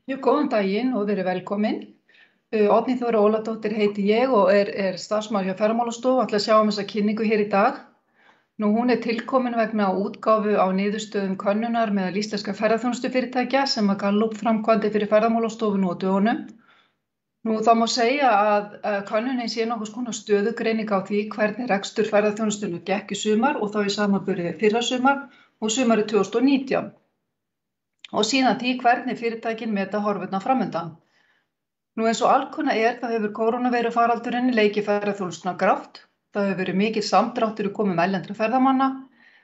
Jú, góðan daginn og verið velkomin. Oddný Þóra Óladóttir heiti ég og er starfsmaður hjá Ferðamálastofu. Ætla að sjá þessa kynningu hér í dag. Hún er tilkomin vegna útgáfu á niðurstöðum könnunar meðal íslenskra ferðaþjónustufyrirtækja sem að Gallup framkvæmdi fyrir Ferðamálastofu nú á dögunum. Það má segja að könnunin sé nokkurs konar stöðugreining á því hvernig rekstur ferðaþjónustunnar gekk í sumar og þá í samanburði við fyrra sumar og sumarið 2019. Og síðan því hvernig fyrirtækin meta horfurnar framundan. Eins og alkunna þá hefur kórónuveirufaraldurinn leikið ferðaþjónustuna grátt. Það hefur verið mikið samdráttur í komum erlendra ferðamanna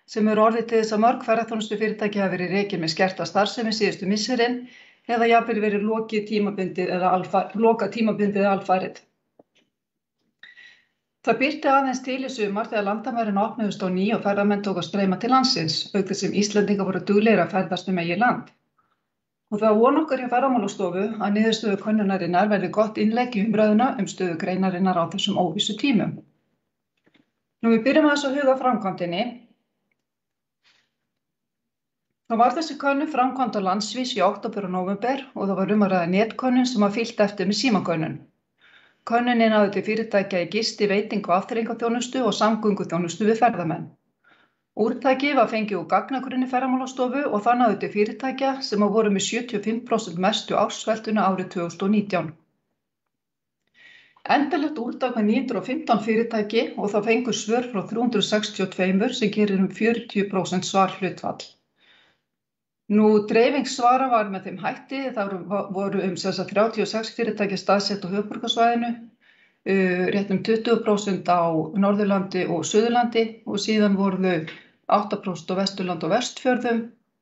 sem eru orðið til þess að mörg ferðaþjónustufyrirtæki hafa verið rekin með skerta starfsemi síðustu misserin eða jafnvel verið lokað tímabundið eða alfarið. Það birti aðeins til í sumar þegar landamærin opnuðust á ný og ferðamenn tóku að streyma til landsins, auk þess sem Íslendingar voru duglegir að ferðast eigið land. Og það von okkar hjá Ferðamálastofu að niðurstöður könnunarinnar verði gott innlegg í umræðuna stöðu greinarinnar á þessum óvissu tímum. Við byrjum aðeins að huga framkvæmdinni. Það var þessi könnun framkvæmd á landsvísu í október og nóvember og það var að ræða netkönnun sem var fylgt eftir með símakönnun. Könnunin náði til fyrirtækja í gisti, veitingu, afþreyingarþjónustu og samgönguþjónustu við ferðamenn. Úrtaki var fengið úr gagnagrunni Ferðamálastofu og það náði til fyrirtækja sem voru með 75% mestu ársveltuna árið 2019. Endanlegt úrtak með 915 fyrirtæki og það fengu svör frá 362 sem gerir 40% svarhlutfall. Dreifing svara var með þeim hætti, það voru 36 fyrirtæki staðsett á höfuðborgarsvæðinu, rétt 20% á Norðurlandi og Suðurlandi og síðan voru þau 8% á Vesturlandi og Vestfjörðum,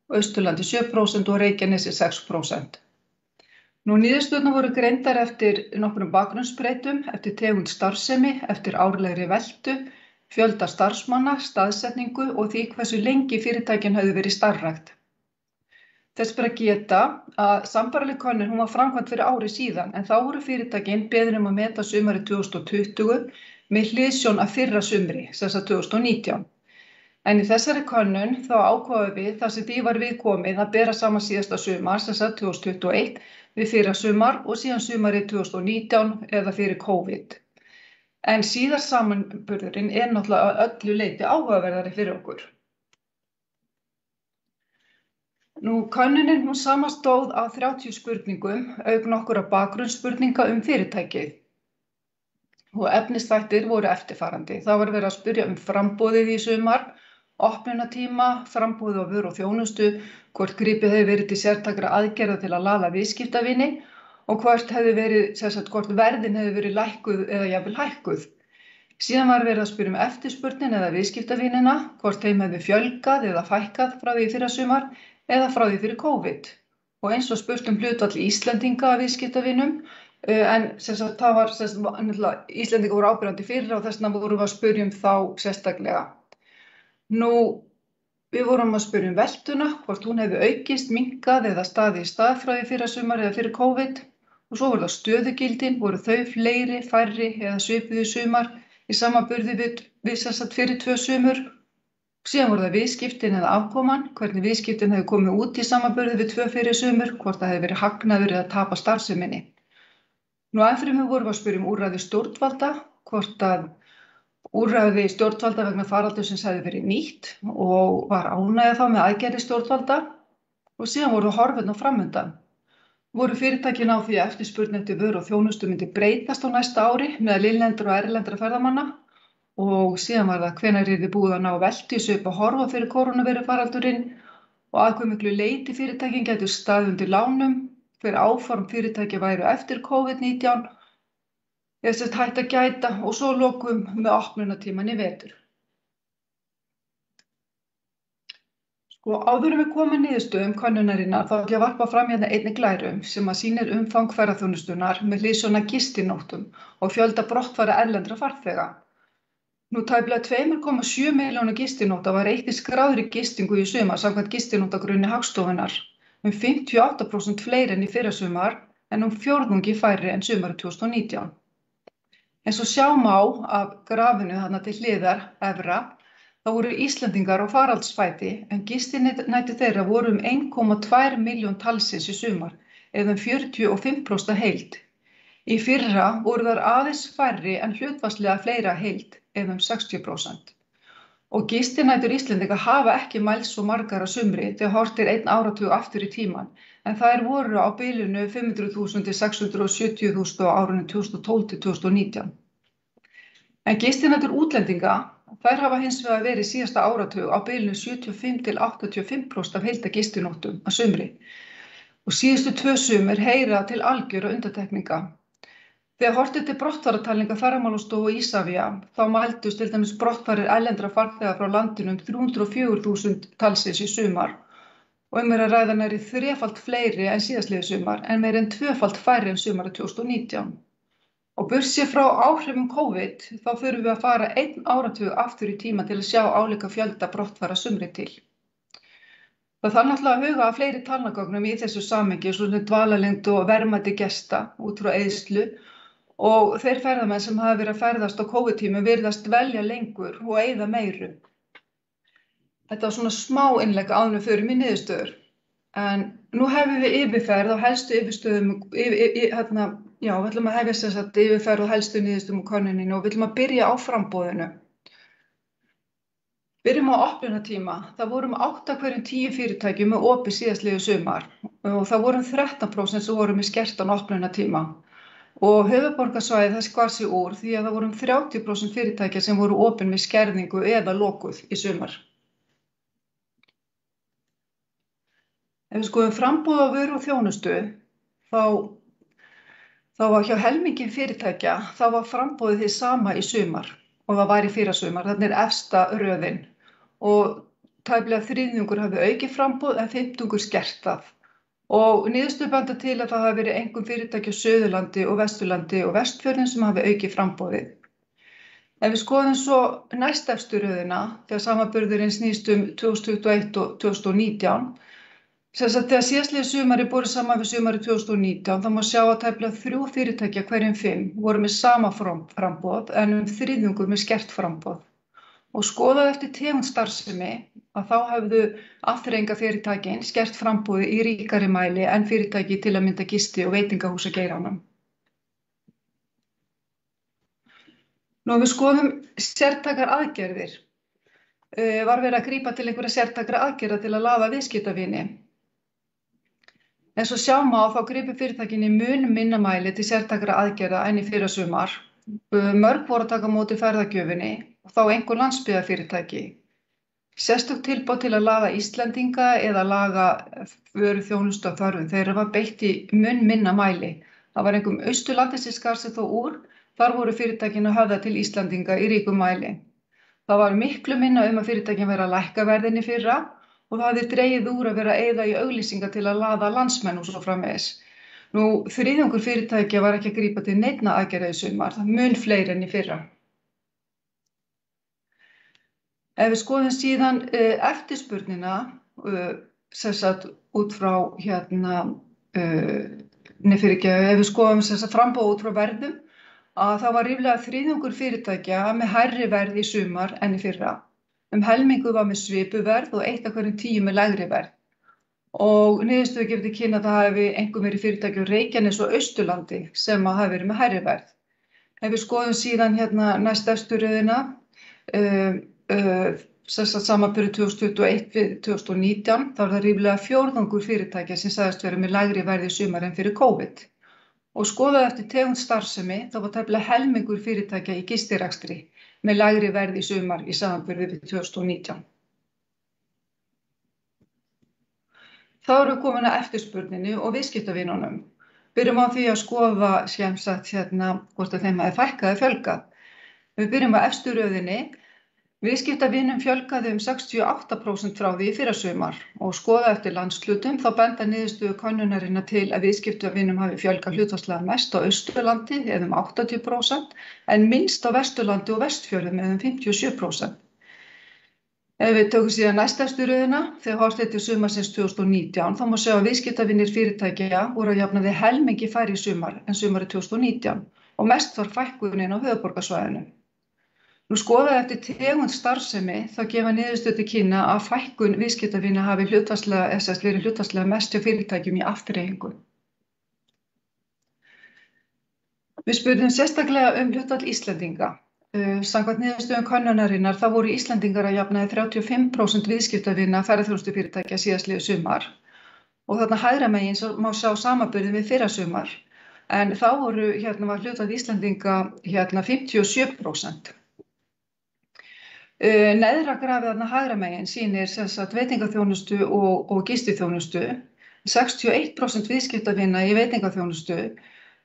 Austurlandi 7% og Reykjanesi 6%. Niðurstöðurnar voru greindar eftir nokkrum bakgrunnsbreytum, eftir tegund starfsemi, eftir árlegri veltu, fjölda starfsmanna, staðsetningu og því hversu lengi fyrirtækin höfðu verið starfrækt. Þess ber að geta að sambærileg könnun var framkvæmd fyrir ári síðan en þá voru fyrirtækin beðin að meta sumarið 2020 með hliðsjón af fyrra sumri, sem sagt 2019. En í þessari könnun þá ákváðum við þar sem því var viðkomið að bera saman síðasta sumar, sem sagt 2021, við fyrra sumar og síðan sumarið 2019 eða fyrir COVID. En síðar samanburðurinn náttúrulega að öllu leyti áhugaverðari fyrir okkur. Könnunin samanstóð af 30 spurningum, auk nokkurra bakgrunnsspurninga fyrirtækið. Og efnisþættir voru eftirfarandi. Það var verið að spyrja framboðið í sumar, opnunartíma, framboðið á vöru og þjónustu, hvort gripið hefði verið til sértækra aðgerða til að laða viðskiptavini og hvort verðin hefði verið lækkuð eða jafnvel hækkuð. Síðan var verið að spyrja eftirspurnin eða viðskiptavinina, hvort þeim hefði fjölgað eða fækkað frá því fyrra sumar eða frá því fyrir COVID. Og eins og spurt hlutfall Íslendinga af viðskiptavinum, en það var Íslendingar voru áberandi fyrir og þess vegna vorum við að spyrja þá sérstaklega. Við vorum að spyrja veltuna, hvort hún hefði aukist, minnkað eða staðið í stað frá því fyrra sumar eða fyrir COVID. Og svo voru það stöðugildin, voru þau fleiri, færri eða svipuð í sumar í samanburði við fyrir 2 sumur. Síðan voru það viðskiptin eða afkoman, hvernig viðskiptin hefði komið út í samanburði við 2 fyrir sumur, hvort það hefði verið hagnaður eða tap á starfseminni. Ennfremur vorum við að spyrja úrræði stjórnvalda, hvort að úrræði stjórnvalda vegna faraldursins hefði verið nýtt og var ánægja þá með aðgerðir stjórnvalda og síðan voru horfurnar framundan. Voru fyrirtækin á því að eftirspurn eftir vöru og þjónustu myndi breytast á næsta ári meðal innlendra og erlendra ferðamanna og síðan var það hvenær yrði búið að ná veltu í svip og horfa fyrir kórónuveirufaraldurinn og að hve miklu leyti fyrirtækin gætu staðið undir lánum, hver áform fyrirtækja væru eftir COVID-19, hætt að gæta og svo lokum með opnunartímann í vetur. Áður en við komum niðurstöðum könnunarinnar þá ætla ég að varpa fram hérna einni glæru sem að sýnir umfang ferðaþjónustunnar með hliðsjón af gistinóttum og fjölda brottfara erlendra farþega. Tæplega 2,7 milljóna gistinótta var eitt í skráðri gistingu í sumar samkvæmt gistinóttagrunni Hagstofunnar, 58% fleiri en í fyrra sumar en fjórðungi færri en sumarið 2019. Eins og sjá má af grafinu þarna til hliðar efra, þá voru Íslendingar á faraldsfæti en gistinætur þeirra voru 1,2 milljón talsins í sumar, eða 45% að heild. Í fyrra voru þar aðeins færri en hlutfallslega fleira heild eða 60%. Og gistinætur Íslendinga hafa ekki mælst svo margar að sumri þegar horft einn áratug aftur í tímann, en þær voru á bilinu 500.000 til 670.000 á árunum 2012 til 2019. En gistinætur útlendinga, þær hafa hins vegar verið síðasta áratug á bilinu 75 til 85% af heildargistinóttum að sumri. Og síðustu 2 sumur heyra til algjöra undantekninga. Þegar horft til brottfarartalninga Ferðamálastofu Isavia, þá mældust til dæmis brottfarir erlendra farþega frá landinu 304.000 talsins í sumar og að ræða nærri 3-falt fleiri en síðastliðið sumar en meira en 2-falt færri en sumarið 2019. Og burtséð frá áhrifum COVID, þá þurfum við að fara 1 áratug aftur í tíma til að sjá álíka fjölda brottfara sumri til. Það þarf náttúrulega að huga að fleiri talnagögnum í þessu samhengi, svo sem dvalarlengd og verðmæti gesta út frá eyðslu, og þeir ferðamenn sem hafa verið að ferðast á COVID-tímum virðast velja lengur og eyða meiru. Þetta var svona smá innlegg áður en við förum í niðurstöður. En nú hefum við yfirferð á helstu yfirstöðum, við ætlum að hefja sem sagt yfirferð á helstu niðurstöðum úr könnuninni og við ætlum að byrja á framboðinu. Byrjum á opnunartíma. Það voru 8 af hverjum 10 fyrirtækjum með opið síðastliðið sumar og það voru 13% sem voru með skertan opnunartíma. Og höfuðborgarsvæðið það skar sig úr því að það voru 30% fyrirtækja sem voru opin með skerðingu eða lokuð í sumar. Ef við skoðum framboð á vöru og þjónustu, þá var hjá helmingi fyrirtækja, þá var framboðið hið sama í sumar og það var í fyrrasumar, þarna efsta röðin. Og tæplega 1/3 hafi aukið framboð en 1/5 skert það. Og niðurstöður benda til að það hafi verið einkum fyrirtæki á Suðurlandi og Vesturlandi og Vestfjörðum sem hafi aukið framboðið. Ef við skoðum svo næstefstu röðina, þegar samanburðurinn snýst 2021 og 2019, sem sagt þegar síðastliðið sumar er borið saman við sumarið 2019, þá má sjá að tæplega 3 fyrirtæki af hverjum 5 voru með sama framboð en 1/3 með skert framboð. Og skoðað eftir tegund starfsemi að þá hefðu afþreyingarfyrirtækin skert framboði í ríkari mæli en fyrirtæki til að mynda gisti- og veitingahúsageiranum. Nú við skoðum sértækar aðgerðir. Var verið að grípa til einhverja sértækra aðgerða til að laða viðskiptavini. Eins og sjá má þá gripu fyrirtækin í mun minna mæli til sértækra aðgerða en í fyrrasumar. Mörg voru að taka á móti ferðagjöfinni og þá einhver landsbyggðarfyrirtæki. Sérstök tilboð til að laða Íslendinga eða laga vöru þjónustu á þörfum þeirra var beitt í mun minna mæli. Það var einhverjum Austurlandi sem skar sig þó úr, þar voru fyrirtækin að höfða til Íslendinga í ríkum mæli. Það var miklu minna að fyrirtækin vera að lækka verðin í fyrra og það hafði dregið úr að vera að eyða í auglýsingar til að laða landsmenn og svo framvegis. Nú, 1/3 fyrirtækja var ekki að grípa til neinna aðgerða í sumar, það mun fleiri en í fyrra. Ef við skoðum síðan eftirspurnina, sem sagt út frá ef við skoðum sem sagt framboð út frá verðum, að það var ríflega 1/3 fyrirtækja með hærri verð í sumar en í fyrra. Helmingur var með svipuð verð og 1 af hverjum 10 með lægri verð. Og niðurstöður gefur til kynna að það hafi einkum verið fyrirtæki á Reykjanesi og Austurlandi sem hafi verið með hærri verð. Ef við skoðum síðan næstefstu röðina, samanburði 2021 við 2019, þá er það ríflega 1/4 fyrirtækja sem sagðist verið með lægri verð í sumar en fyrir COVID. Og skoðað eftir tegund starfsemi, þá var tæplega helmingur fyrirtækja í gistirekstri með lægri verð í sumar í samanburði við 2019. Þá erum við komin að eftirspurninni og viðskiptavinunum. Byrjum á því að skoða hvort að þeim hafi fækkað eða fjölgað. Við byrjum á efstu röðinni. Viðskiptavinum fjölgaði 68% frá því í fyrrasumar og skoða eftir landshlutum þá benda niðurstöður könnunarinnar til að viðskiptavinum hafi fjölgað hlutfallslega mest á Austurlandi eða 80% en minnst á Vesturlandi og Vestfjörðum eða 57%. Ef við tökum síðan næstefstu röðina, þegar horft er til sumarsins 2019, þá má sjá að viðskiptavinir fyrirtækja voru að jafnaði helmingi færri í sumar en sumarið 2019 og mest var fækkunin á höfuðborgarsvæðinu. Nú skoðað eftir tegund starfsemi þá gefa niðurstöður til kynna að fækkun viðskiptavina hafi verið hlutfallslega mest hjá fyrirtækjum í afþreyingu. Við spurðum sérstaklega hlutfall Íslendinga. Samkvæmt niðurstöðum könnunarinnar þá voru Íslendingar að jafnaði 35% viðskiptavina ferðaþjónustufyrirtækja síðastliðið sumar og þarna hægra megin má sjá samanburðinn við fyrra sumar en þá var hlutfall Íslendinga 57%. Neðra grafið þarna hægra megin sýnir sem sagt veitingaþjónustu og gistiþjónustu. 61% viðskiptavina í veitingaþjónustu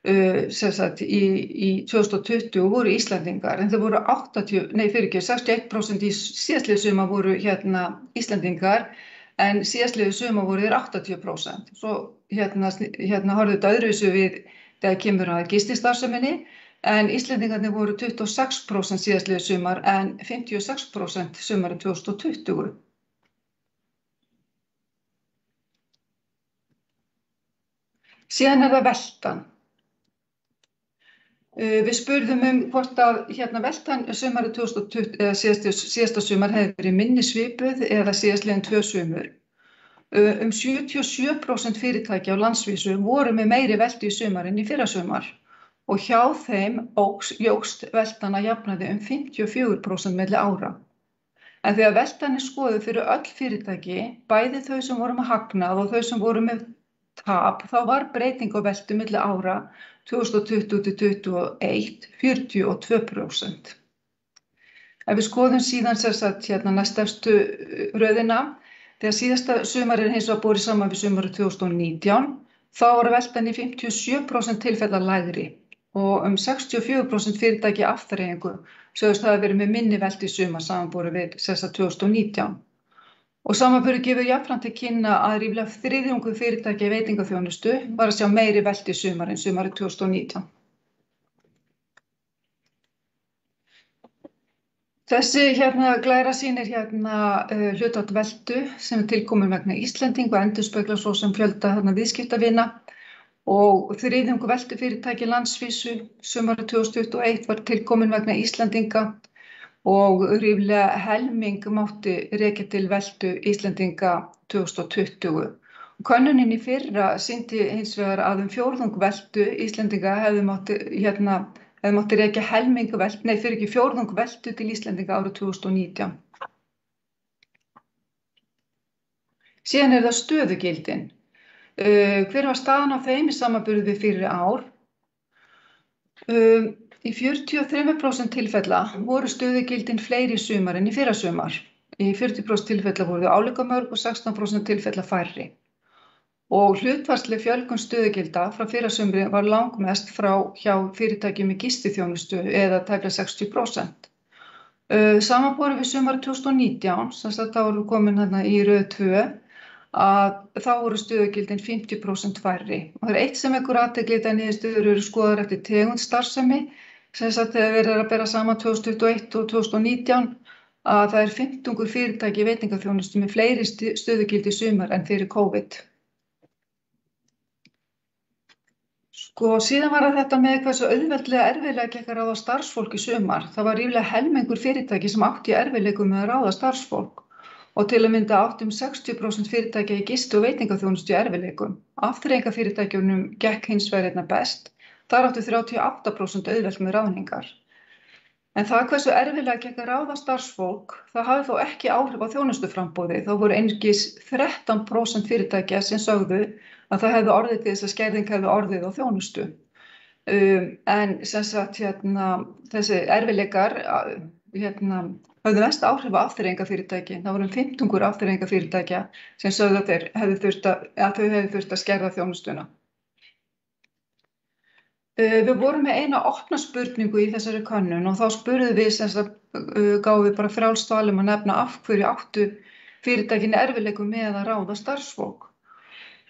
sem sagt í 2020 voru Íslendingar en þau voru 61% í síðastliðið sumar voru Íslendingar en síðastliðið sumar voru þeir 80%. Svo horfðu þetta öðruvísi við þegar kemur að gististarfseminni en Íslendingarnir voru 26% síðastliðið sumar en 56% sumarið 2020. Síðan það veltan. Við spurðum hvort að veltan sumarið 2020 eða síðasta sumar hefði verið minni svipuð eða síðastliðin 2 sumur. 77% fyrirtækja á landsvísu voru með meiri veltu í sumar en í fyrra sumar og hjá þeim jókst veltan að jafnaði 54% milli ára. En þegar veltan skoðuð fyrir öll fyrirtæki, bæði þau sem voru með hagnað og þau sem voru með tap, þá var breyting á veltu milli ára 2020 til 2021 42%. Ef við skoðum síðan næstefstu röðina, þegar síðasta sumarið hins var borið saman við sumarið 2019, þá var veltan í 57% tilfella lægri og 64% fyrirtæki afþreyingu sögðust hafa verið með minni veltu í sumar samanborið við 2019. Og samanburður gefur jafnframt til kynna að ríflega þriðjungur fyrirtækja í veitingaþjónustu var að sjá meiri veltu í sumar en sumarið 2019. Þessi glæra sýnir hlutfall veltu sem tilkomin vegna Íslendinga og endurspeglar svo sem fjölda viðskiptavina og þriðjungur veltu fyrirtæki landsvísu sumarið 2021 var tilkomin vegna Íslendinga og ríflega helming mátti rekja til veltu Íslendinga 2020. Könnunin í fyrra sýndi hins vegar að fjórðung veltu Íslendinga hefði mátti rekja fjórðung veltu til Íslendinga árið 2019. Síðan það stöðugildin. Hver var staðan á þeim í samanburði við fyrri ár? Í 43% tilfella voru stöðugildin fleiri í sumar en í fyrra sumar. Í 40% tilfella voru þau álíka mörg og 16% tilfella færri. Og hlutfallsleg fjölgun stöðugilda frá fyrra sumri var langmest hjá fyrirtækjum í gistiþjónustu eða tæplega 60%. Samanborið við sumarið 2019, sem sagt þá voru komin í röð 2, að þá voru stöðugildin 50% færri. Og það eitt sem athygli þegar niðurstöður eru skoðaðar eftir tegund starfsemi, sem sagt þegar verið að bera saman 2021 og 2019, að það 15 fyrirtæki í veitingaþjónustu með fleiri stöðugildi í sumar en fyrir COVID. Síðan var þetta með hversu auðveldlega erfiðlega gekk að ráða starfsfólk í sumar. Það var ríflega helmingur fyrirtæki sem átti í erfiðleikum með að ráða starfsfólk. Og til að mynda átti 60% fyrirtækja í gisti- og veitingaþjónustu í erfiðleikum. Afþreyingarfyrirtækjunum gekk hins vegar best. Þar áttu 38% auðvelt með ráðningar. En það hversu erfiðlega gekk að ráða starfsfólk, það hafði þó ekki áhrif á þjónustuframboði. Þá voru einungis 13% fyrirtækja sem sögðu að það hefði orðið til þess að skerðing hefði orðið á þjónustu. En sem sagt þessi erfiðleikar höfðu mest áhrif á afþreyingarfyrirtæki. Það voru 15 afþreyingarfyrirtækja sem sögðu að þau hefðu þurft að skerða þjónustuna. Við vorum með eina opna spurningu í þessari könnun og þá spurðum við gáum við bara frjálst val að nefna af hverju áttu fyrirtækin erfiðleikum með að ráða starfsfólk.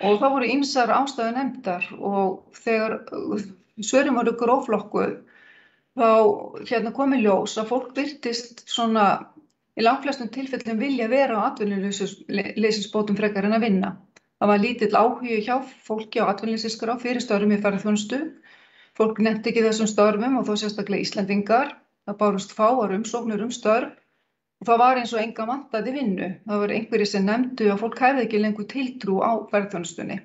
Og það voru ýmsar ástæður nefndar og þegar svörin voru grófflokkuð þá kom í ljós að fólk virtist í langflestum tilfellum vilja vera á atvinnuleysisbótum frekar en að vinna. Það var lítill áhugi hjá fólki á atvinnuleysisskrá fyrir störfum í ferðaþjónustu. Fólk nennti ekki þessum störfum og þó sérstaklega Íslendingar. Það bárust fáar umsóknir störf og það var eins og enga vantaði vinnu. Það var einhverjir sem nefndu að fólk hefði ekki lengur tiltrú á ferðaþjónustunni.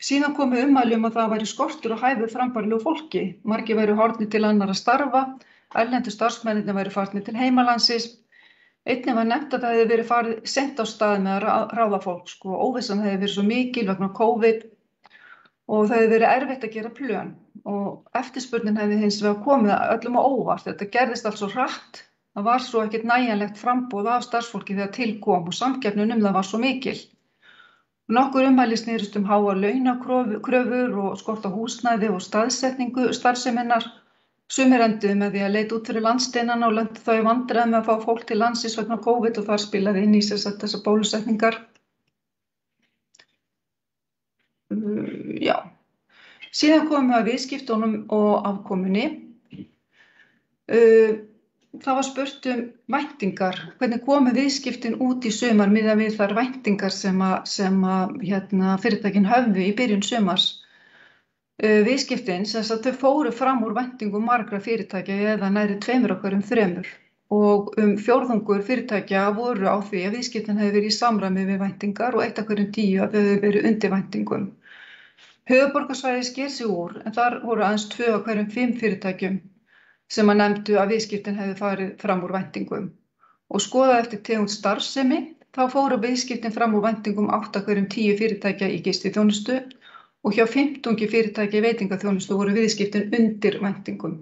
Síðan komu ummæli að það væri skortur á hæfu frambærilegu fólki. Margir væru horfnir til annarra starfa, erlendu starfsmennirnir væru farnir til heimalandsins. Einnig var nefnt að það hefði verið farið seint á stað með að ráða fólk. Óvissan hefði verið svo mikil vegna COVID og það hefði verið erfitt að gera plön. Og eftirspurnin hefði hins vegar komið öllum á óvart. Þetta gerðist allt svo hratt. Það var svo ekkert nægjanlegt framboð af starfsfólki þegar til kom og samkeppnin það var svo mikil. Nokkur ummæli snerust háar launakröfur og skort á húsnæði og staðsetningu starfseminnar. Sumir enduðu með því að leita út fyrir landsteinana og lentu þá í vandræðum með að fá fólk til landsins vegna COVID og þar spilaði inn í þessar bólusetningar. Síðan komum við að viðskiptunum og afkomunni. Það var spurt væntingar, hvernig komu viðskiptin út í sumar miðað við þær væntingar sem fyrirtækin höfðu í byrjun sumars. Viðskiptin þau fóru fram úr væntingum margra fyrirtækja eða nærri 2 af hverjum 3 og fjórðungur fyrirtækja voru á því að viðskiptin hefði verið í samræmi við væntingar og 1 af hverjum 10 að þau hefðu verið undir væntingum. Höfuðborgarsvæðið sker sig úr en þar voru aðeins 2 af hverjum 5 fyrirtækjum sem að nefndu að viðskiptin hefði farið fram úr væntingum. Og skoðað eftir tegund starfsemi, þá fóru viðskiptin fram úr væntingum 8 af hverjum 10 fyrirtækja í gistiþjónustu og hjá 15 fyrirtækja í veitingaþjónustu voru viðskiptin undir væntingum.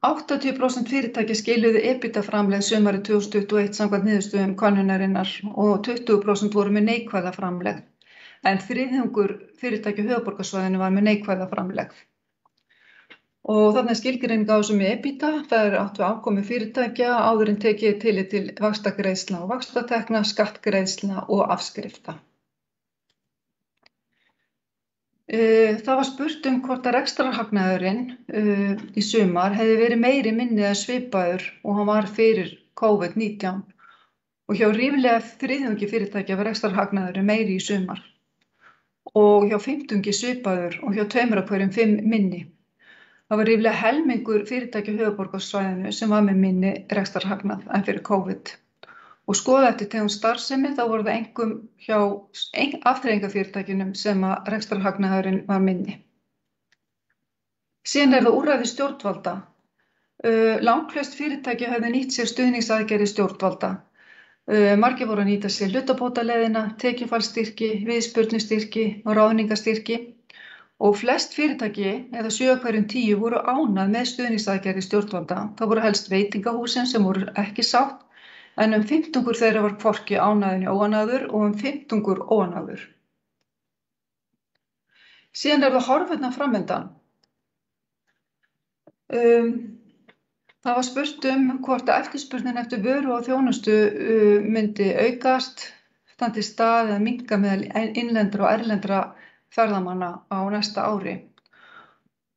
80% fyrirtækja skiluðu EBITDA-framlegð sumarið 2021 samkvæmt niðurstöðum könnunarinnar og 20% voru með neikvæða framlegð, en þriðjungur fyrirtækja á höfuðborgarsvæðinu var með neikvæða framlegð. Og þarna skilgreining á þessu með EBITDA, það átt við afkomu fyrirtækja áður en tekið tillit til vaxtagreiðslna og vaxtatekna, skattgreiðslna og afskrifta. Það var spurt hvort að rekstrarhagnaðurinn í sumar hefði verið meiri minni eða svipaður og hann var fyrir COVID-19 og hjá ríflega þriðjungi fyrirtækja var rekstrarhagnaðurinn meiri í sumar og hjá 15 svipaður og hjá 2 af hverjum 5 minni. Það var ríflega helmingur fyrirtækja á höfuðborgarsvæðinu sem var með minni rekstrarhagnað en fyrir COVID. Og skoða eftir tegund starfsemi þá voru það einkum hjá afþreyingafyrirtækjunum sem að rekstrarhagnaðurinn var minni. Síðan það úrræði stjórnvalda. Langflest fyrirtæki höfðu nýtt sér stuðningsaðgerðir stjórnvalda. Margir voru að nýta sér hlutabótaleiðina, tekjufallsstyrki, viðspyrnustyrki og ráðningarstyrki. Og flest fyrirtæki, eða 7 af hverjum 10, voru ánægð með stuðningsaðgerðir stjórnvalda. Það voru helst veitingahúsin sem voru ekki sátt, en 15 þeirra var hvorki ánægður né óánægður og 15 óánægður. Síðan það horfurnar framundan. Það var spurt hvort að eftirspurnin eftir vöru og þjónustu myndi aukast, standi í stað eða minnka meðal innlendra og erlendra ferðamanna á næsta ári.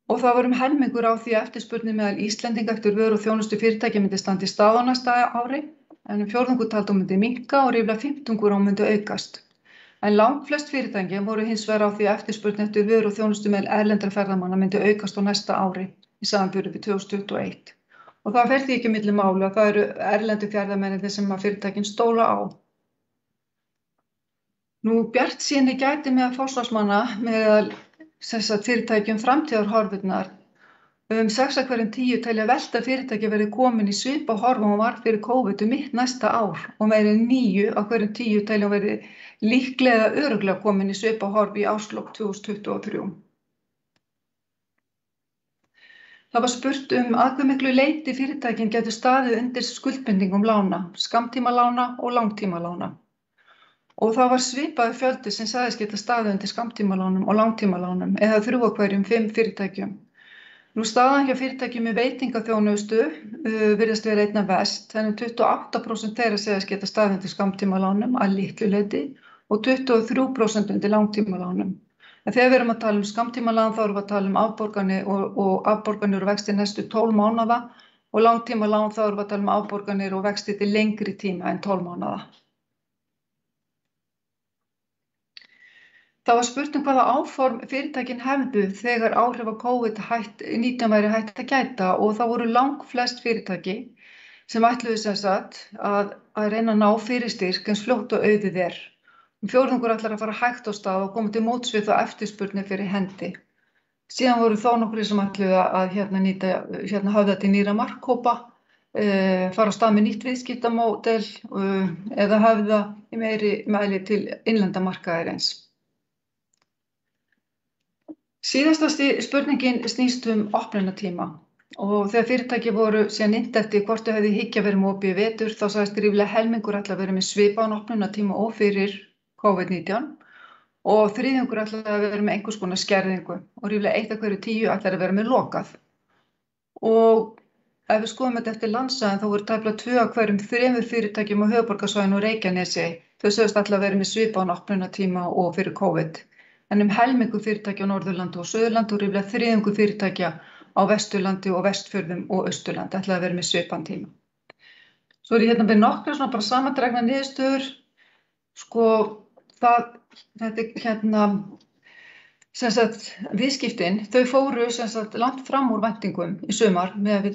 Og það var helmingur á því að eftirspurnin meðal Íslendinga eftir vöru og þjónustu fyrirtækja myndi standa í stað á næsta ári, en fjórðungur taldi að myndi minnka og ríflega 15 myndi aukast. En langflest fyrirtæki voru hins vegar á því að eftirspurnin eftir vöru og þjónustu meðal erlendra ferðamanna myndi aukast á næsta ári í samanburði við 2021. Og það fer því ekki milli máli að það eru erlendu ferðamennirnir sem að fyrirtækin stóla á. Nú bjartsýni gæti meðal forsvarsmanna meðal fyrirtækjum framtíðarhorfurnar. 6 af hverjum 10 telja velta fyrirtæki verði komin í svipað horf og var fyrir COVID mitt næsta ár og meira en 9 af hverjum 10 telja verði líklega örugglega komin í svipað horf í árslok 2023. Það var spurt að hve miklu leyti fyrirtækin getur staðið undir skuldbindingum lána, skammtímalána og langtímalána. Og það var svipaður fjöldi sem sagðist geta staðið undir skammtímalánum og langtímalánum eða 3 af hverjum 5 fyrirtækjum. Nú staðan hjá fyrirtækjum í veitingaþjónustu virðist vera einna verst, en 28% þeirra segast geta staðið undir skammtímalánum að litlu leyti og 23% undir langtímalánum. En þegar við erum að tala skammtímalán þá erum við að tala afborganir og afborganir og vexti næstu 12 mánaða og langtímalán þá erum við að tala afborganir og vexti til lengri tíma en 12 mánaða. Það var spurt hvaða áform fyrirtækin hefðu þegar áhrif af COVID-19 væri hægt að gæta og það voru langflest fyrirtæki sem ætluðu að reyna að ná fyrir styrk eins fljótt og auðið er. Fjórðungur ætlar að fara hægt á stað og koma til móts við þá eftirspurn fyrir hendi. Síðan voru þó nokkrir sem ætluðu að höfða til nýra markhópa, fara á stað með nýtt viðskiptamódel eða höfða í meiri mæli til innlenda markaðarins. Síðasta spurningin snýst opnunartíma og þegar fyrirtæki voru síðan innt eftir hvort þau hefðu hyggja verið með opið í vetur þá sagðist ríflega helmingur ætla að vera með svipaðan opnunartíma og fyrir COVID-19 og þriðjungur ætlaði að vera með einhvers konar skerðingu og ríflega 1 af hverju 10 ætlaði að vera með lokað. Og ef við skoðum þetta eftir landsvæðum þá voru tæplega 2 af hverjum 3 fyrirtækjum á höfuðborgarsvæðinu og Reykjanesi. Þau sögðust ætla að vera með svipaðan opnunartíma og fyrir COVID. En helmingur fyrirtækja á Norðurlandi og Suðurlandi og ríflega þriðjungur fyrirtækja á Vesturlandi og Vestfjörðum og Austurlandi ætlaði að vera með svipaðan tíma. Svo ég með nokkrar svona bara samandregnar niðurstöður. Þetta viðskiptin, þau fóru langt fram úr væntingum í sumar miðað við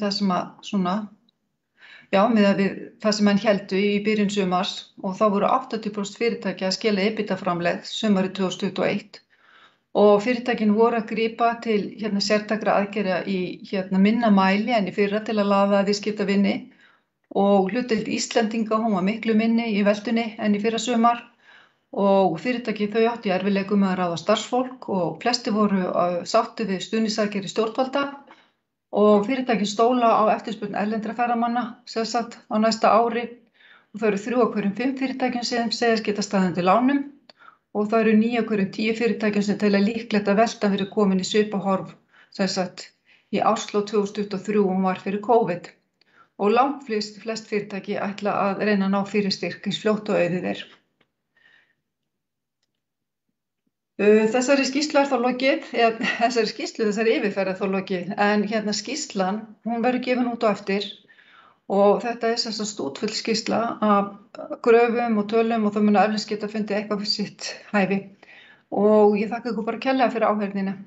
það sem menn héldu í byrjun sumars og þá voru 80% fyrirtækja að skila EBITDA-framlegð sumarið 2021 og fyrirtækin voru að grípa til sértækra aðgerða í minna mæli en í fyrra til að laða viðskiptavinni og hlutdeild Íslendinga hún var miklu minni í veltunni en í fyrra sumar. Og fyrirtæki þau áttu í erfiðleikum með að ráða starfsfólk og flestir voru sátti við stuðningsaðgerðir stjórnvalda og fyrirtækin stóla á eftirspurn erlendra ferðamanna á næsta ári og það eru 3 af hverjum 5 fyrirtækjum sem segjast geta staðið undir lánum og það eru 9 af hverjum 10 fyrirtækjum sem telja líklegt að veltan verið komin í svipahorf í árslok 2023 og hún var fyrir COVID og langflest fyrirtæki ætla að reyna að ná fyrir styrk eins fljótt og auðið er. Þessari skýrslu er þá lokið, þessari yfirferð er þá lokið, en skýrslan, hún verður gefin út á eftir og þetta er stútfull skýrsla af gröfum og tölum og það munu eflaust geta fundið eitthvað fyrir sitt hæfi og ég þakka ykkur bara kærlega fyrir áheyrnina.